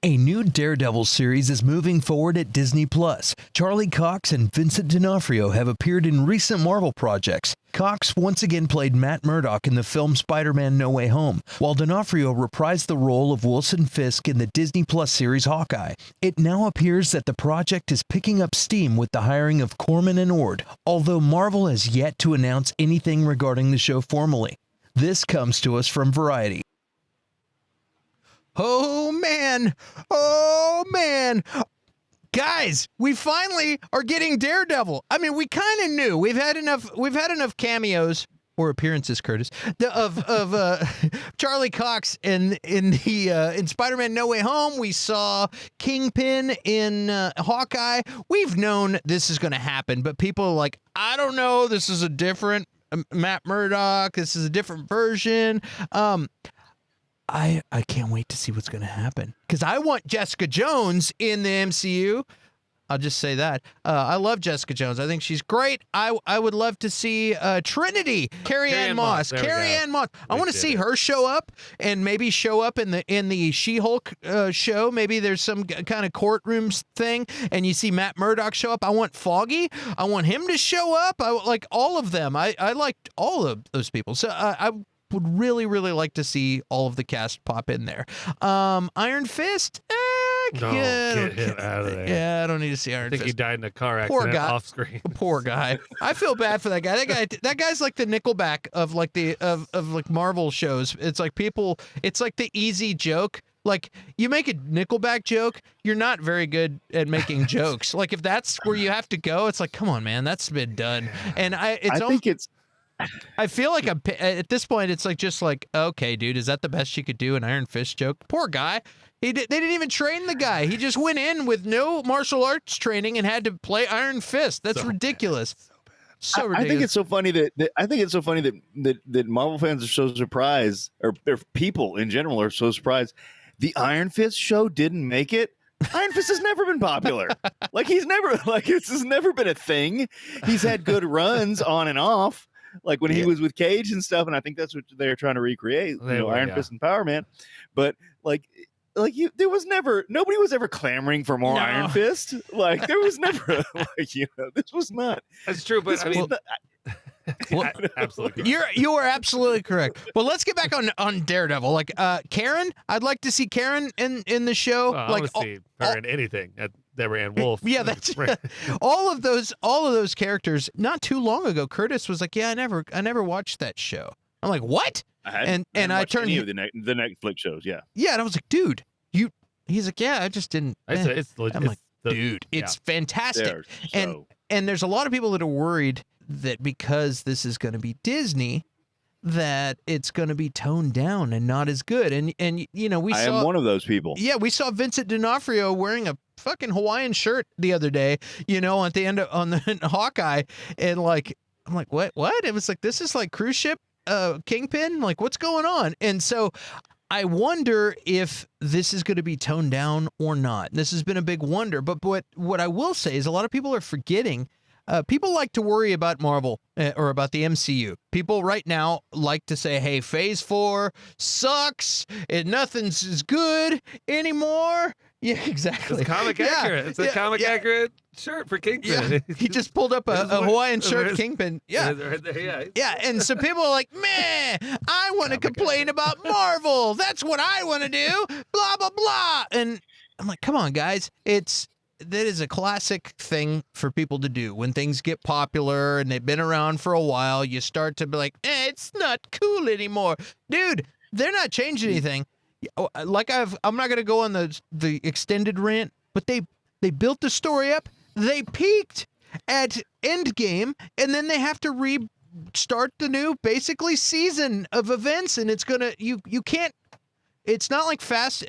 A new Daredevil series is moving forward at Disney+. Charlie Cox and Vincent D'Onofrio have appeared in recent Marvel projects. Cox once again played Matt Murdock in the film Spider-Man No Way Home, while D'Onofrio reprised the role of Wilson Fisk in the Disney+ series Hawkeye. It now appears that the project is picking up steam with the hiring of Corman and Ord, although Marvel has yet to announce anything regarding the show formally. This comes to us from Variety. Oh man, oh man. Guys, we finally are getting Daredevil. I mean, we kind of knew. We've had enough cameos or appearances, Curtis, of Charlie Cox in Spider-Man No Way Home. We saw Kingpin in Hawkeye. We've known this is going to happen, but people are like, I don't know, this is a different Matt Murdock. This is a different version. I can't wait to see what's going to happen, because I want Jessica Jones in the MCU. I'll just say that. I love Jessica Jones. I think she's great. I would love to see Trinity, Carrie Ann Moss. Carrie Ann Moss. I want to see her show up, and maybe show up in the She-Hulk show. Maybe there's some kind of courtrooms thing, and you see Matt Murdock show up. I want Foggy. I want him to show up. I like all of them. I liked all of those people. So I would really, really like to see all of the cast pop in there. Iron Fist? Get him out of there. Yeah, I don't need to see Iron Fist. I think he died in a car accident off screen. Poor guy. I feel bad for that guy. That guy's like the Nickelback of like like Marvel shows. It's like it's like the easy joke. Like, you make a Nickelback joke, you're not very good at making jokes. Like, if that's where you have to go, it's like, come on, man, that's been done. And I feel like at this point, it's like, just like, okay, dude, is that the best you could do, an Iron Fist joke? Poor guy. They didn't even train the guy. He just went in with no martial arts training and had to play Iron Fist. That's ridiculous. So ridiculous. I think it's so funny that Marvel fans are so surprised, or people in general are so surprised. The Iron Fist show didn't make it. Iron Fist has never been popular. This has never been a thing. He's had good runs on and off. Like when he was with Cage and stuff, and I think that's what they're trying to recreate, Iron Fist and Power Man. But nobody was ever clamoring for more Iron Fist. Like, there was never this was not. That's true, but I mean, absolutely. You are absolutely correct. But let's get back on Daredevil. Like Karen, I'd like to see Karen in the show. I want to see her in anything. Deborah Ann Wolf. Yeah, that's all of those characters. Not too long ago, Curtis was like, "Yeah, I never watched that show." I'm like, "What?" I turned any of the Netflix shows. Yeah, and I was like, "Dude, you." He's like, "Yeah, I just didn't." I'm like, "Dude, it's fantastic." And there's a lot of people that are worried that because this is going to be Disney, that it's going to be toned down and not as good. And I am one of those people. Yeah, we saw Vincent D'Onofrio wearing a fucking Hawaiian shirt the other day, at the end on the Hawkeye, and like, I'm like, what? It was like, this is like cruise ship Kingpin? Like, what's going on? And so I wonder if this is going to be toned down or not. This has been a big wonder. But what I will say is a lot of people are forgetting. People like to worry about Marvel or about the MCU. People right now like to say, hey, Phase 4 sucks and nothing's as good anymore. Yeah, exactly. It's comic accurate. It's a comic accurate shirt for Kingpin. Yeah. He just pulled up a Hawaiian shirt, Kingpin. Yeah. Yeah, and so people are like, man, I want to complain about Marvel. That's what I want to do. Blah, blah, blah. And I'm like, come on, guys. That is a classic thing for people to do. When things get popular and they've been around for a while, you start to be like, it's not cool anymore. Dude, they're not changing anything. Like I'm not going to go on the extended rant, but they built the story up. They peaked at Endgame, and then they have to restart the new, basically, season of events, and it's going to, you can't, it's not like Fast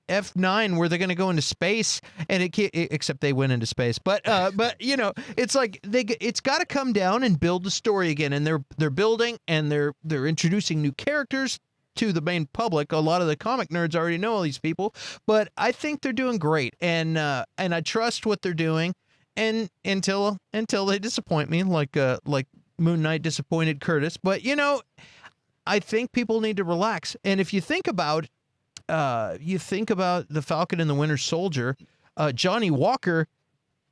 F9 where they're going to go into space, and except they went into space. But it's like it's got to come down and build the story again, and they're building, and they're introducing new characters to the main public. A lot of the comic nerds already know all these people, but I think they're doing great, and I trust what they're doing, and until they disappoint me, like Moon Knight disappointed Curtis. But I think people need to relax, and if you think about you think about the Falcon and the Winter Soldier, Johnny Walker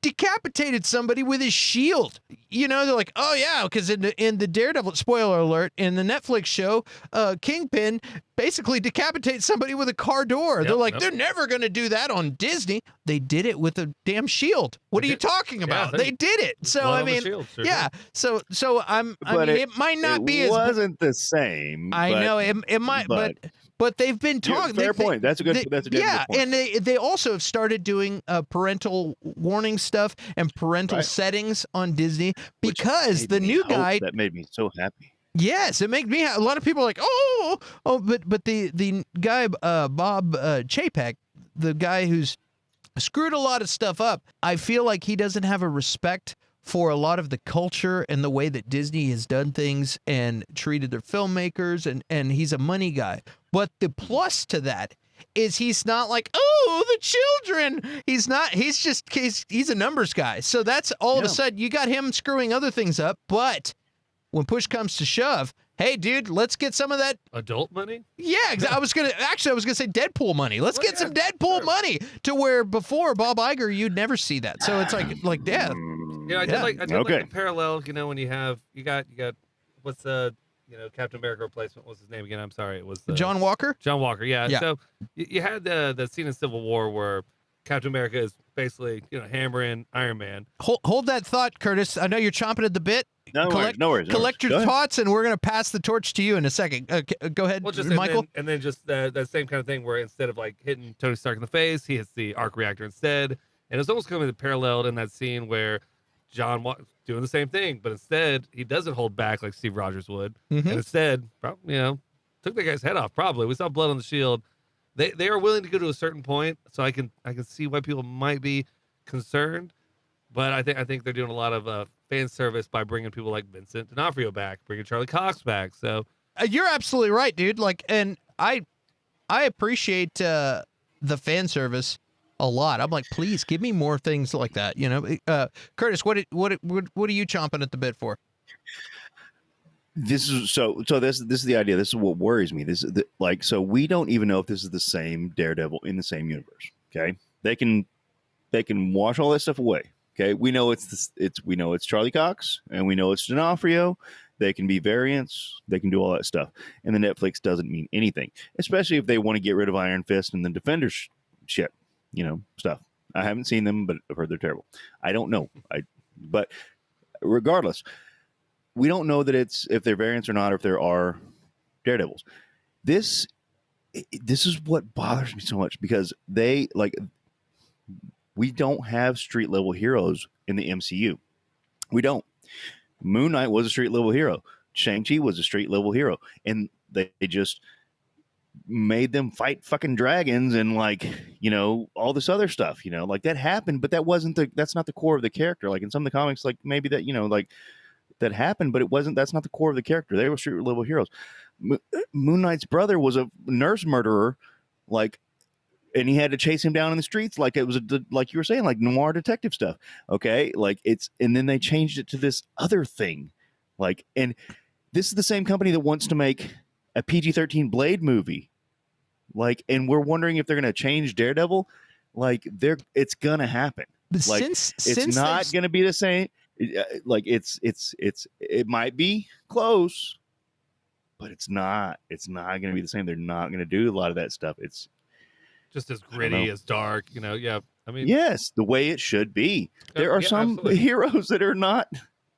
decapitated somebody with his shield. You know, they're like, oh yeah, because in the Daredevil, spoiler alert, in the Netflix show, Kingpin basically decapitates somebody with a car door. They're like, they're never going to do that on Disney. They did it with a damn shield. What are you talking about? They did it. So I mean, yeah. So I mean, it might not be as. It wasn't the same. I know it might, but they've been talking. Fair point. That's a good. That's a good point. And they also have started doing parental warning stuff and parental settings on Disney because the new guy that made me so happy. Yes, it made me. A lot of people are like, but the guy Bob Chapek, the guy who's screwed a lot of stuff up, I feel like he doesn't have a respect for a lot of the culture and the way that Disney has done things and treated their filmmakers, and he's a money guy. But the plus to that is he's not like, oh, the children. He's not. He's just he's a numbers guy. So that's all of a sudden you got him screwing other things up. But when push comes to shove, hey, dude, let's get some of that adult money. Yeah, I was gonna say Deadpool money. Let's get some Deadpool money to where before Bob Iger, you'd never see that. So it's like yeah. Yeah, I did like the parallel. You know, when you got what's Captain America replacement? What's his name again? I'm sorry, it was John Walker. John Walker. Yeah. So you had the scene in Civil War where Captain America is basically hammering Iron Man. Hold that thought, Curtis. I know you're chomping at the bit. No worries. Collect your thoughts, and we're going to pass the torch to you in a second. Go ahead, Michael. And then just that same kind of thing where instead of like hitting Tony Stark in the face, he hits the arc reactor instead. And it's almost coming paralleled in that scene where John doing the same thing, but instead he doesn't hold back like Steve Rogers would, and instead, took that guy's head off. Probably we saw blood on the shield. They are willing to go to a certain point, so I can see why people might be concerned, but I think they're doing a lot of fan service by bringing people like Vincent D'Onofrio back, bringing Charlie Cox back. So you're absolutely right, dude. Like, and I appreciate the fan service a lot. I'm like, please give me more things like that. Curtis, what are you chomping at the bit for? This is this is the idea. This is what worries me. So we don't even know if this is the same Daredevil in the same universe. Okay, they can wash all that stuff away. Okay, we know it's Charlie Cox and we know it's D'Onofrio. They can be variants. They can do all that stuff, and the Netflix doesn't mean anything, especially if they want to get rid of Iron Fist and the Defenders shit. Stuff. I haven't seen them, but I've heard they're terrible. I don't know. But regardless, we don't know that it's if they're variants or not, or if there are Daredevils. This is what bothers me so much because we don't have street level heroes in the MCU. We don't. Moon Knight was a street level hero. Shang-Chi was a street level hero, and they just made them fight fucking dragons and all this other stuff, that happened, but that's not the core of the character. Like in some of the comics, like maybe that, that happened, but that's not the core of the character. They were street level heroes. Moon Knight's brother was a nurse murderer, and he had to chase him down in the streets. Like it was like you were saying, like noir detective stuff. Okay. And then they changed it to this other thing. And this is the same company that wants to make a PG-13 Blade movie, and we're wondering if they're going to change Daredevil. It's going to happen. It's not going to be the same. It might be close, but it's not going to be the same. They're not going to do a lot of that stuff. It's just as gritty, as dark, Yeah, I mean, yes, the way it should be. There are some absolutely. Heroes that are not.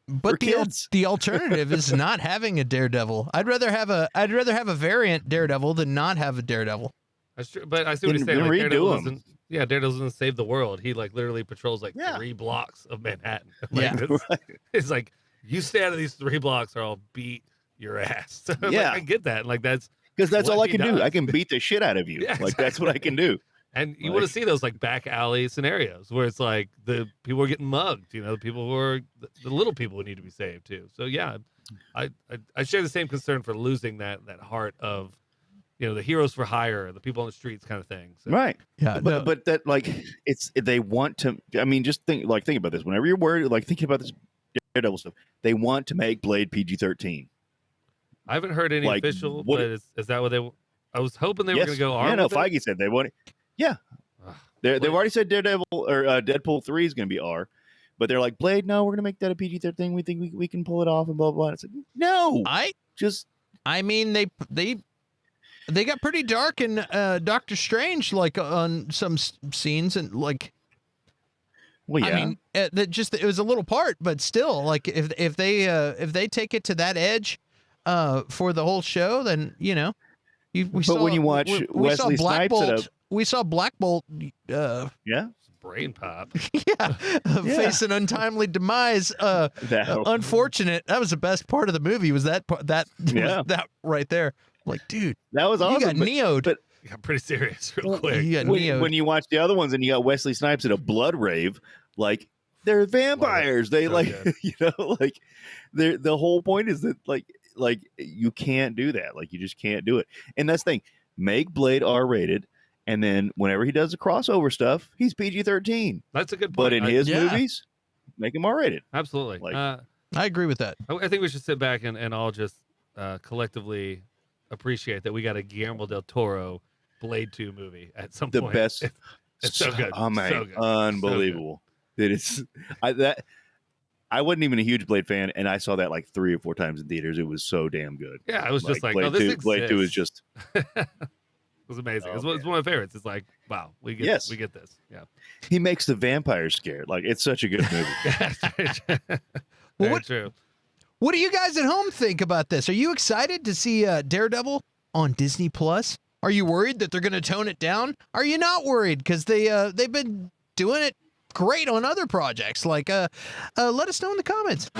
But the alternative is not having a Daredevil. I'd rather have a variant Daredevil than not have a Daredevil. That's true, but I see what you're saying. Daredevil doesn't save the world. He literally patrols 3 blocks of Manhattan. It's like you stay out of these 3 blocks or I'll beat your ass. Yeah, I get that. That's because that's all I can do. I can beat the shit out of you. Yeah, that's what I can do. And you want to see those back alley scenarios where it's the people are getting mugged, the people who are the little people who need to be saved too. So yeah, I share the same concern for losing that heart of, the heroes for hire, the people on the streets kind of thing. So. Right. Yeah. But that they want to. I mean, just think about this. Whenever you're worried, thinking about this Daredevil stuff, they want to make Blade PG-13. I haven't heard any official, but is that what they? I was hoping they were going to go R. Yeah, no, with it. Feige said they want. Yeah, they've already said Daredevil or Deadpool 3 is going to be R, but they're like, Blade, no, we're going to make that a PG-13. We think we can pull it off and blah blah. It's like, no, I mean they got pretty dark in Doctor Strange, like on some scenes, and like. Well, yeah. I mean, it was a little part, but still, like if they take it to that edge, for the whole show, then when you watch Wesley Snipes we saw Black Bolt, brain pop, face an untimely demise. Unfortunate. That was the best part of the movie. Was that that right there? Like, dude, that was awesome. You got neoed. But got pretty serious real quick. When you watch the other ones and you got Wesley Snipes at a blood rave, like they're vampires. They the whole point is that like you can't do that. Like you just can't do it. And that's the thing. Make Blade R-rated, and then whenever he does the crossover stuff, he's PG-13. That's a good point. But in his movies, make him R-rated. Absolutely. I agree with that. I think we should sit back and all just collectively appreciate that we got a Guillermo del Toro Blade 2 movie at some point. The best. It's so good. Oh man, so good. Unbelievable. So good. It is. I wasn't even a huge Blade fan, and I saw that like 3 or 4 times in theaters. It was so damn good. Yeah, I was just like, Blade 2, Blade 2 is just. It was amazing. It's one of my favorites. It's like, wow, we get this. Yeah. He makes the vampires scared. Like, it's such a good movie. Very true. What do you guys at home think about this? Are you excited to see Daredevil on Disney Plus? Are you worried that they're going to tone it down? Are you not worried because they've been doing it great on other projects? Like, let us know in the comments.